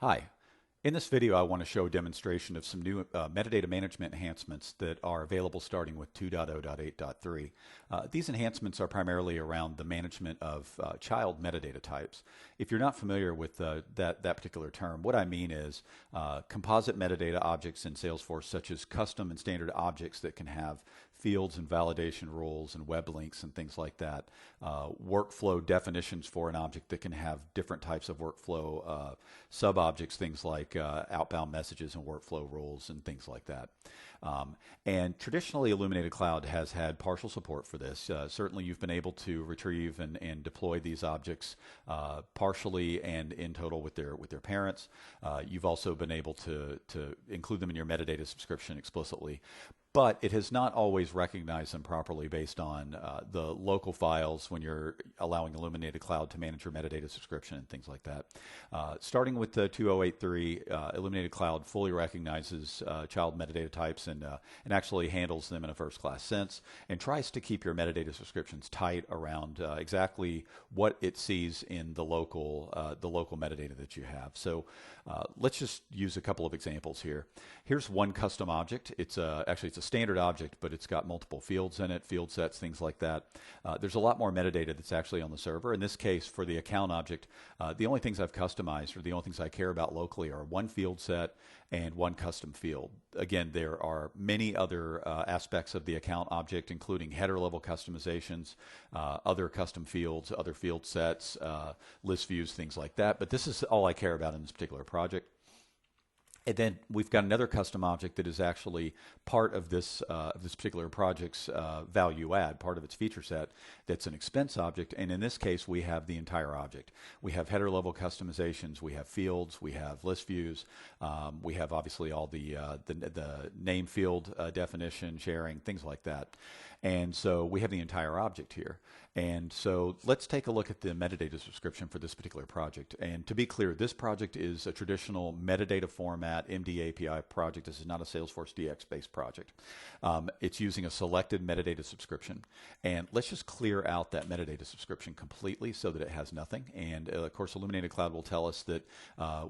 Hi. In this video, I want to show a demonstration of some new metadata management enhancements that are available starting with 2.0.8.3. These enhancements are primarily around the management of child metadata types. If you're not familiar with that particular term, what I mean is composite metadata objects in Salesforce, such as custom and standard objects that can have fields and validation rules and web links and things like that. Workflow definitions for an object that can have different types of workflow sub-objects, things like outbound messages and workflow rules and things like that. And traditionally, Illuminated Cloud has had partial support for this. Certainly, you've been able to retrieve and deploy these objects partially and in total with their parents. You've also been able to include them in your metadata subscription explicitly. But it has not always recognized them properly based on the local files when you're allowing Illuminated Cloud to manage your metadata subscription and things like that. Starting with the 2.0.8.3, Illuminated Cloud fully recognizes child metadata types and actually handles them in a first-class sense and tries to keep your metadata subscriptions tight around exactly what it sees in the local metadata that you have. So let's just use a couple of examples here. Here's one custom object. It's actually it's a standard object, but it's got multiple fields in it, field sets, things like that. There's a lot more metadata that's actually on the server. In this case, for the account object, the only things I've customized or the only things I care about locally are one field set and one custom field. Again, there are many other aspects of the account object, including header level customizations, other custom fields, other field sets, list views, things like that. But this is all I care about in this particular project. And then we've got another custom object that is actually part of this particular project's value add, part of its feature set. That's an expense object, and in this case, we have the entire object. We have header level customizations, we have fields, we have list views, we have obviously all the name field definition, sharing, things like that. And so we have the entire object here. And so let's take a look at the metadata subscription for this particular project. And to be clear, this project is a traditional metadata format MD API project. This is not a Salesforce DX based project. It's using a selected metadata subscription. And let's just clear out that metadata subscription completely so that it has nothing. And of course, Illuminated Cloud will tell us that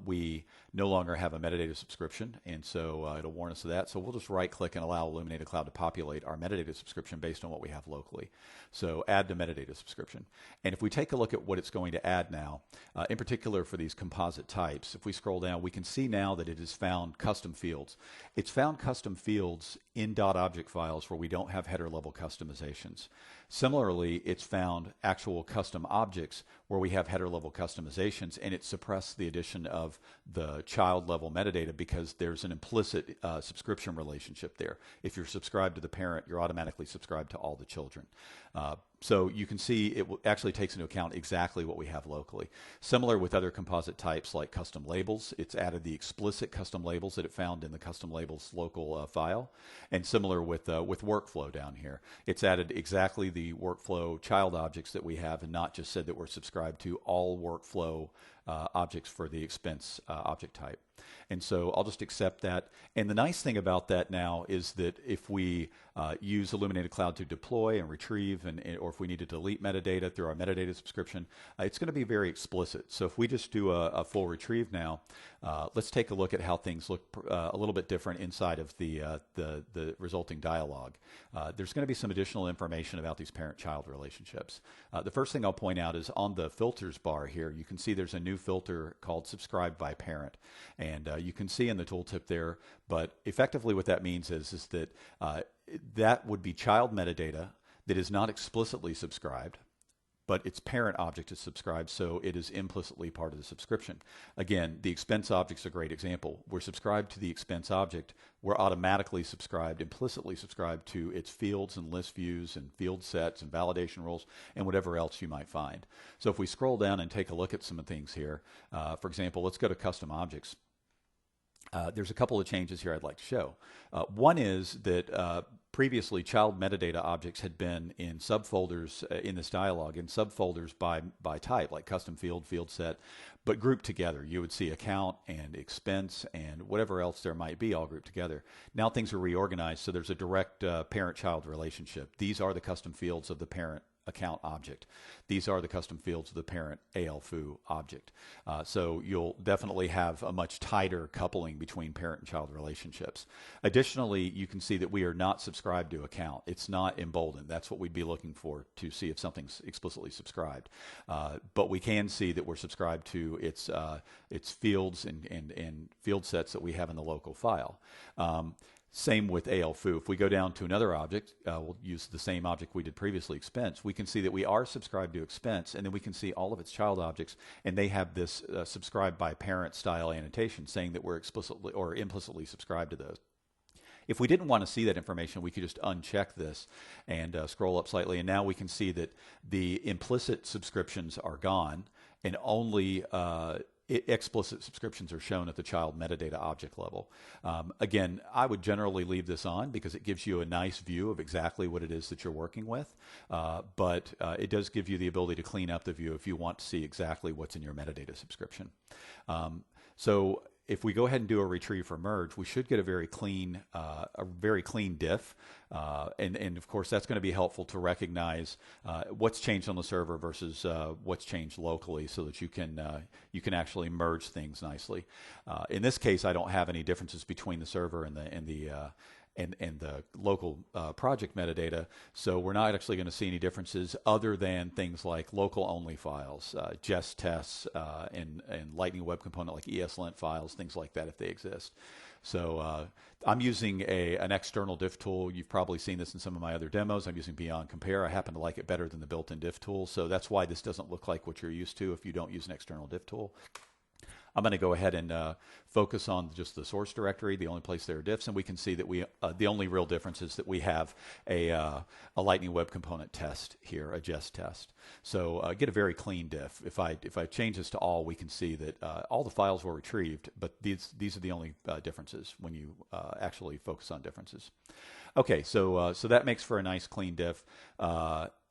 we no longer have a metadata subscription. And so it'll warn us of that. So we'll just right click and allow Illuminated Cloud to populate our metadata subscription based on what we have locally. So add to metadata subscription. And if we take a look at what it's going to add now, in particular for these composite types, if we scroll down, we can see now that it has found custom fields. It's found custom fields in .object files where we don't have header level customizations. Similarly, it's found actual custom objects where we have header level customizations, and it suppressed the addition of the child level metadata because there's an implicit subscription relationship there. If you're subscribed to the parent, you're automatically subscribed to all the children. So you can see it actually takes into account exactly what we have locally. Similar with other composite types like custom labels, it's added the explicit custom labels that it found in the custom labels local file. And similar with workflow down here, it's added exactly the workflow child objects that we have and not just said that we're subscribed to all workflow objects for the expense object type. And so I'll just accept that. And the nice thing about that now is that if we use Illuminated Cloud to deploy and retrieve, or if we need to delete metadata through our metadata subscription, it's going to be very explicit. So if we just do a full retrieve now, let's take a look at how things look a little bit different inside of the resulting dialog. There's going to be some additional information about these parent-child relationships. The first thing I'll point out is on the filters bar here, you can see there's a new filter called Subscribed by Parent. And you can see in the tooltip there, but effectively what that means is that that would be child metadata that is not explicitly subscribed, but its parent object is subscribed, so it is implicitly part of the subscription. Again, the expense object's a great example. We're subscribed to the expense object. We're automatically subscribed, implicitly subscribed to its fields and list views and field sets and validation rules and whatever else you might find. So if we scroll down and take a look at some of the things here, for example, let's go to custom objects. There's a couple of changes here I'd like to show. One is that previously child metadata objects had been in subfolders in this dialog, in subfolders by type, like custom field, field set, but grouped together. You would see account and expense and whatever else there might be all grouped together. Now things are reorganized, so there's a direct parent-child relationship. These are the custom fields of the parent account object. These are the custom fields of the parent ALFU object. So you'll definitely have a much tighter coupling between parent and child relationships. Additionally, you can see that we are not subscribed to account. It's not emboldened. That's what we'd be looking for to see if something's explicitly subscribed. But we can see that we're subscribed to its fields and field sets that we have in the local file. Same with ALFU. If we go down to another object, we'll use the same object we did previously, expense. We can see that we are subscribed to expense, and then we can see all of its child objects, and they have this subscribed by parent style annotation saying that we're explicitly or implicitly subscribed to those. If we didn't want to see that information, we could just uncheck this and scroll up slightly, and now we can see that the implicit subscriptions are gone, and only explicit subscriptions are shown at the child metadata object level. Again, I would generally leave this on because it gives you a nice view of exactly what it is that you're working with, but it does give you the ability to clean up the view if you want to see exactly what's in your metadata subscription. So if we go ahead and do a retrieve for merge, we should get a very clean diff, and of course that's going to be helpful to recognize what's changed on the server versus what's changed locally, so that you can actually merge things nicely. In this case, I don't have any differences between the server and the local project metadata, so we're not actually going to see any differences other than things like local only files, jest tests, and Lightning Web Component like ESLint files, things like that if they exist. So I'm using an external diff tool. You've probably seen this in some of my other demos. I'm using Beyond Compare. I happen to like it better than the built-in diff tool, so that's why this doesn't look like what you're used to if you don't use an external diff tool. I'm going to go ahead and focus on just the source directory, the only place there are diffs, and we can see that the only real difference is that we have a Lightning Web Component test here, a jest test. So get a very clean diff. If I change this to all, we can see that all the files were retrieved, but these are the only differences when you actually focus on differences. Okay, so that makes for a nice clean diff.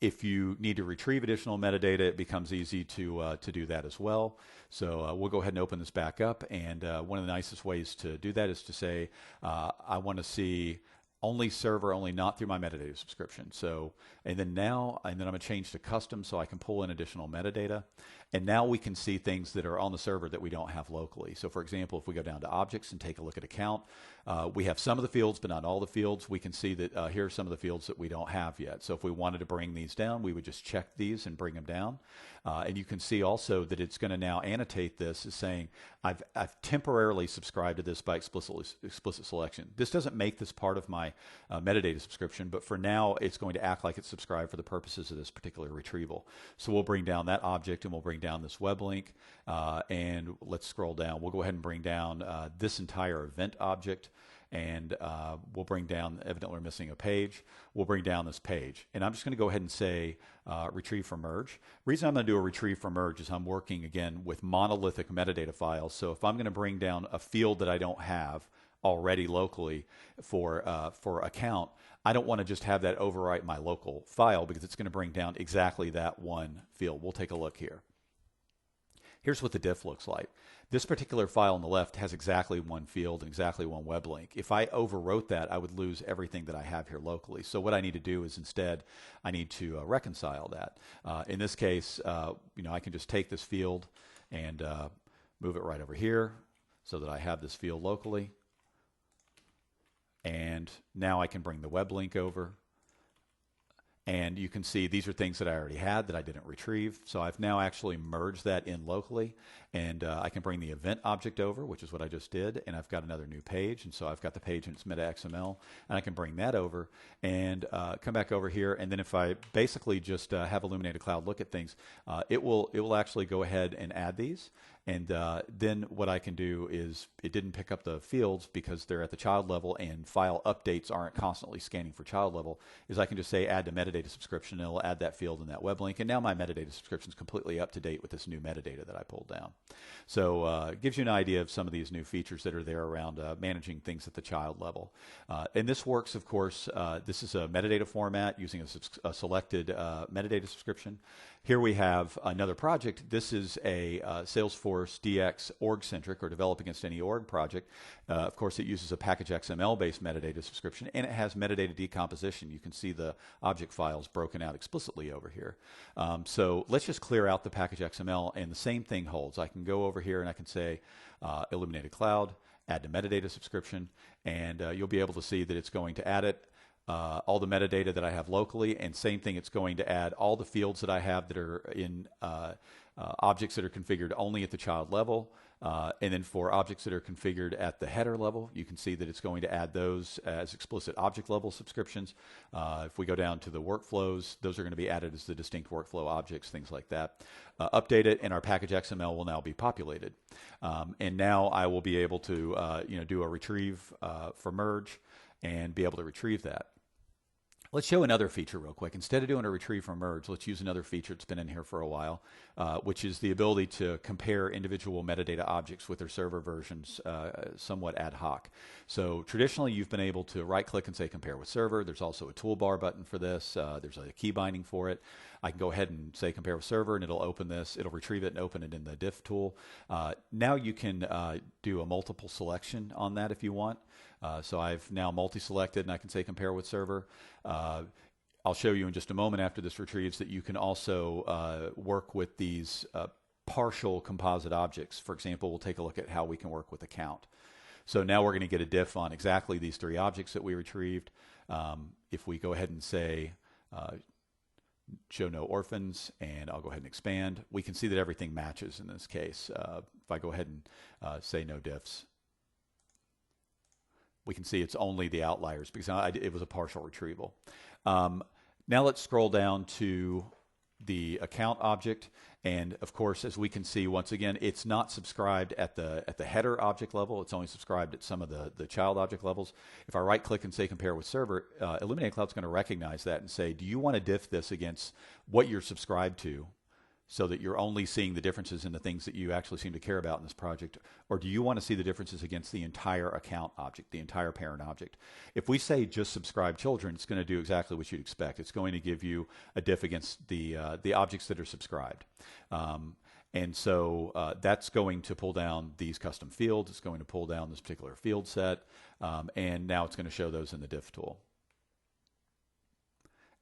If you need to retrieve additional metadata, it becomes easy to do that as well. So we'll go ahead and open this back up, and one of the nicest ways to do that is to say I want to see only server, only not through my metadata subscription. So, and then I'm going to change to custom so I can pull in additional metadata. And now we can see things that are on the server that we don't have locally. So for example, if we go down to objects and take a look at account, we have some of the fields, but not all the fields. We can see that here are some of the fields that we don't have yet. So if we wanted to bring these down, we would just check these and bring them down. And you can see also that it's going to now annotate this as saying, I've temporarily subscribed to this by explicit selection. This doesn't make this part of my metadata subscription, but for now, it's going to act like it's subscribed for the purposes of this particular retrieval. So we'll bring down that object, and we'll bring down this web link, and let's scroll down. We'll go ahead and bring down this entire event object, and we'll bring down, evidently we're missing a page, we'll bring down this page. And I'm just going to go ahead and say retrieve from merge. The reason I'm going to do a retrieve from merge is I'm working again with monolithic metadata files. So if I'm going to bring down a field that I don't have already locally for account, I don't want to just have that overwrite my local file because it's going to bring down exactly that one field. We'll take a look here. Here's what the diff looks like. This particular file on the left has exactly one field and exactly one web link. If I overwrote that, I would lose everything that I have here locally. So what I need to do is instead, I need to reconcile that. In this case, I can just take this field and move it right over here so that I have this field locally. And now I can bring the web link over. And you can see these are things that I already had that I didn't retrieve. So I've now actually merged that in locally. And I can bring the event object over, which is what I just did. And I've got another new page. And so I've got the page in its meta XML. And I can bring that over and come back over here. And then if I basically just have Illuminated Cloud look at things, it will actually go ahead and add these. And then what I can do is, it didn't pick up the fields because they're at the child level and file updates aren't constantly scanning for child level, is I can just say add to metadata subscription, and it'll add that field in that web link. And now my metadata subscription is completely up to date with this new metadata that I pulled down. So it gives you an idea of some of these new features that are there around managing things at the child level. And this works, of course, this is a metadata format using a selected metadata subscription. Here we have another project. This is a Salesforce DX org-centric or develop against any org project. Of course, it uses a package XML-based metadata subscription, and it has metadata decomposition. You can see the object files broken out explicitly over here. So let's just clear out the package XML, and the same thing holds. I can go over here and I can say Illuminated Cloud, add to metadata subscription, and you'll be able to see that it's going to add it. All the metadata that I have locally, and same thing, it's going to add all the fields that I have that are in objects that are configured only at the child level. And then for objects that are configured at the header level, you can see that it's going to add those as explicit object level subscriptions. If we go down to the workflows, those are going to be added as the distinct workflow objects, things like that. Update it, and our package XML will now be populated. And now I will be able to do a retrieve for merge and be able to retrieve that. Let's show another feature real quick. Instead of doing a retrieve from merge, let's use another feature that's been in here for a while, which is the ability to compare individual metadata objects with their server versions somewhat ad hoc. So traditionally, you've been able to right-click and say compare with server. There's also a toolbar button for this. There's a key binding for it. I can go ahead and say compare with server, and it'll open this. It'll retrieve it and open it in the diff tool. Now you can do a multiple selection on that if you want. So I've now multi-selected, and I can say compare with server. I'll show you in just a moment after this retrieves that you can also work with these partial composite objects. For example, we'll take a look at how we can work with a count. So now we're going to get a diff on exactly these three objects that we retrieved. If we go ahead and say show no orphans, and I'll go ahead and expand, we can see that everything matches in this case. If I go ahead and say no diffs, we can see it's only the outliers because it was a partial retrieval. Now let's scroll down to the account object, and of course, as we can see, once again, it's not subscribed at the header object level. It's only subscribed at some of the child object levels. If I right-click and say compare with server, Illuminated Cloud's going to recognize that and say, do you want to diff this against what you're subscribed to, so that you're only seeing the differences in the things that you actually seem to care about in this project? Or do you want to see the differences against the entire account object, the entire parent object? If we say just subscribe children, it's going to do exactly what you'd expect. It's going to give you a diff against the objects that are subscribed. And so that's going to pull down these custom fields. It's going to pull down this particular field set. And now it's going to show those in the diff tool.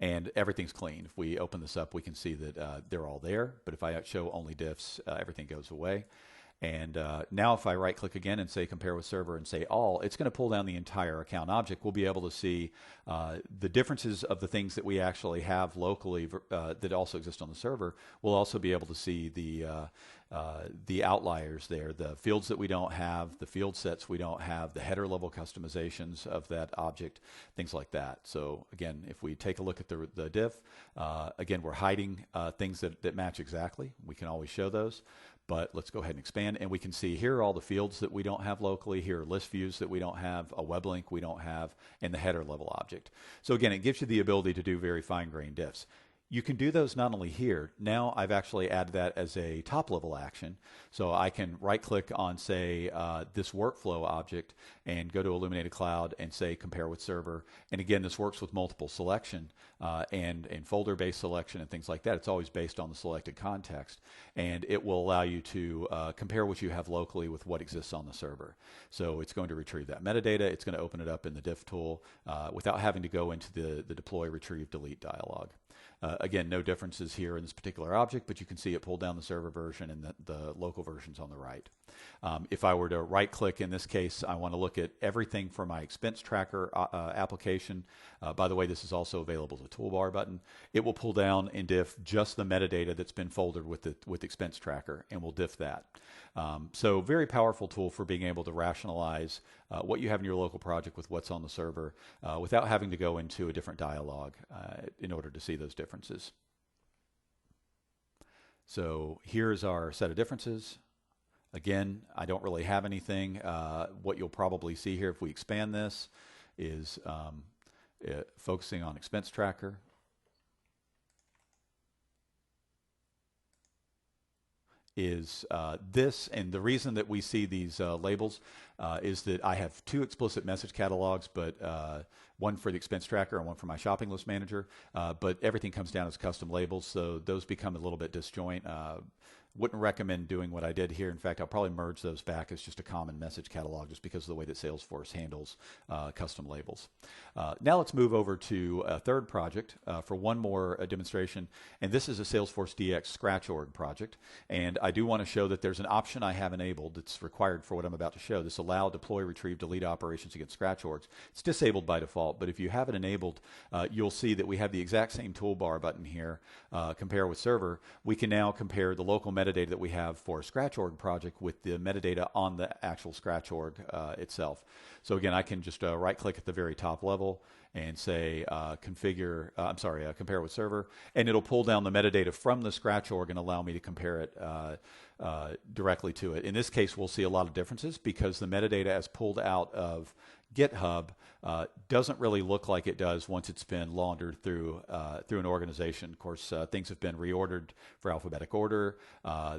And everything's clean. If we open this up, we can see that they're all there. But if I show only diffs, everything goes away. And now if I right-click again and say compare with server and say all, it's going to pull down the entire account object. We'll be able to see the differences of the things that we actually have locally that also exist on the server. We'll also be able to see the outliers there, the fields that we don't have, the field sets we don't have, the header level customizations of that object, things like that. So again, if we take a look at the diff, again, we're hiding things that match exactly. We can always show those. But let's go ahead and expand, and we can see here are all the fields that we don't have locally. Here are list views that we don't have, a web link we don't have, and the header level object. So again, it gives you the ability to do very fine-grained diffs. You can do those not only here. Now I've actually added that as a top-level action. So I can right-click on, say, this workflow object and go to Illuminated Cloud and say compare with server. And again, this works with multiple selection and folder-based selection and things like that. It's always based on the selected context. And it will allow you to compare what you have locally with what exists on the server. So it's going to retrieve that metadata. It's going to open it up in the diff tool without having to go into the deploy, retrieve, delete dialog. Again, no differences here in this particular object, but you can see it pulled down the server version and the local versions on the right. If I were to right-click, in this case, I want to look at everything for my expense tracker application. By the way, this is also available as a toolbar button. It will pull down in diff just the metadata that's been folded with expense tracker, and we'll diff that. So very powerful tool for being able to rationalize what you have in your local project with what's on the server without having to go into a different dialog in order to see those differences. So here's our set of differences. Again, I don't really have anything. What you'll probably see here if we expand this is focusing on expense tracker. is this, and the reason that we see these labels is that I have two explicit message catalogs, but one for the expense tracker and one for my shopping list manager, but everything comes down as custom labels, so those become a little bit disjoint. Wouldn't recommend doing what I did here. In fact, I'll probably merge those back as just a common message catalog just because of the way that Salesforce handles custom labels. Now let's move over to a third project for one more demonstration, and this is a Salesforce DX scratchorg project. And I do want to show that there's an option I have enabled that's required for what I'm about to show. This allow, deploy, retrieve, delete operations against scratchorgs. It's disabled by default, but if you have it enabled, you'll see that we have the exact same toolbar button here, compare with server. We can now compare the local metadata that we have for a scratchorg project with the metadata on the actual scratchorg itself. So again, I can just right click at the very top level and say compare with server, and it'll pull down the metadata from the scratchorg and allow me to compare it directly to it. In this case, we'll see a lot of differences because the metadata as pulled out of GitHub doesn't really look like it does once it's been laundered through an organization. Of course, things have been reordered for alphabetic order.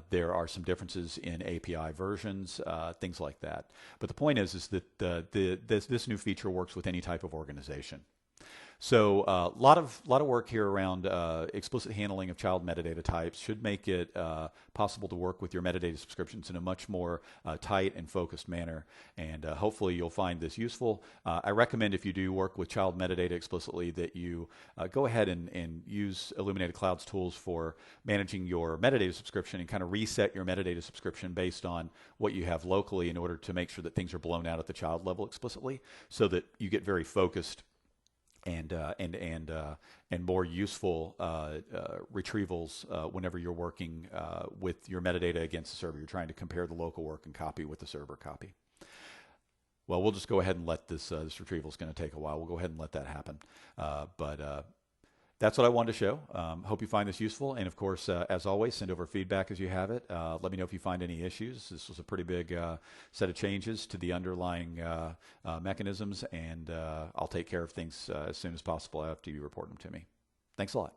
There are some differences in API versions, things like that. But the point is that this new feature works with any type of organization. So a lot of work here around explicit handling of child metadata types should make it possible to work with your metadata subscriptions in a much more tight and focused manner. And hopefully you'll find this useful. I recommend if you do work with child metadata explicitly that you go ahead and use Illuminated Cloud's tools for managing your metadata subscription and kind of reset your metadata subscription based on what you have locally in order to make sure that things are blown out at the child level explicitly so that you get very focused and more useful retrievals whenever you're working with your metadata against the server. You're trying to compare the local work and copy with the server copy. Well, we'll just go ahead and let this retrieval is going to take a while. We'll go ahead and let that happen. But that's what I wanted to show. Hope you find this useful. And of course, as always, send over feedback as you have it. Let me know if you find any issues. This was a pretty big set of changes to the underlying mechanisms, and I'll take care of things as soon as possible after you report them to me. Thanks a lot.